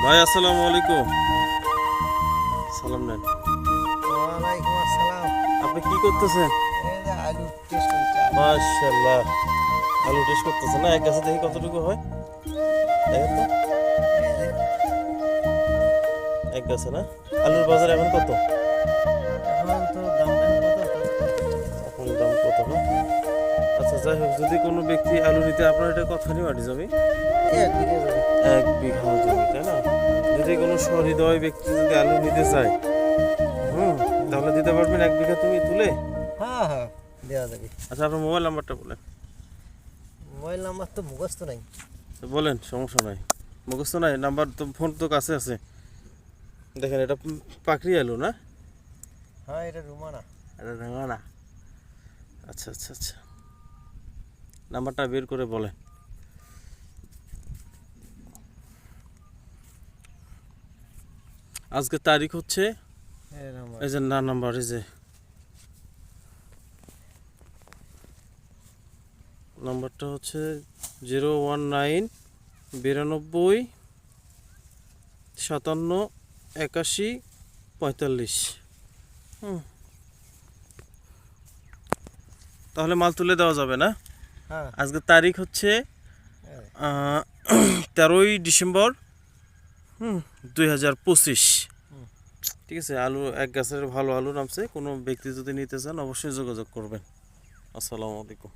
ভাই আসসালামু আলাইকুম। সালাম নেন। ওয়ালাইকুম আসসালাম। আপনি কি করতেছেন? এই যে আলু টেস্ট করছি। মাশাআল্লাহ, আলু টেস্ট করতেছেন না? এক গাছে দেখি কতটুকু হয়, দেখেন তো। এক গাছে না? আলুর বাজার এখন কত? এখন তো দাম কত? এখন দাম কত না? আচ্ছা যাই হোক, যদি কোনো ব্যক্তি আলু নিতে, আপনার এটা কতখানি মাটি জমি? 1 বিঘা জমি। 1 বিঘা জমি, তাই না? যদি কোনো সহৃদয় ব্যক্তি যদি আলু নিতে চায়, তাহলে দিতে পারবেন 1 বিঘা তুমি তুলে? হ্যাঁ হ্যাঁ, দেওয়া যাবে। আচ্ছা, আপনার মোবাইল নাম্বারটা বলেন। মোবাইল নাম্বার তো মুখস্থ নাই। তো বলেন, সমস্যা নাই। মুখস্থ নাই নাম্বার তো, ফোন তো কাছে আছে। দেখেন, এটা পাকড়ি আলু না? হ্যাঁ, এটা রুমানা। এটা ভাঙা না। আচ্ছা আচ্ছা আচ্ছা, নাম্বারটা বের করে বলেন। আজকে তারিখ হচ্ছে, এই যে না নাম্বার, এই যে নাম্বারটা হচ্ছে 019 92 57 81 45। তাহলে মাল তুলে দেওয়া যাবে না? হ্যাঁ। আজকে তারিখ হচ্ছে 13ই ডিসেম্বর 2025। ঠিক আছে, আলু এক গাছের ভালো আলু নামছে। কোনো ব্যক্তি যদি নিতে চান অবশ্যই যোগাযোগ করবেন। আসসালামু আলাইকুম।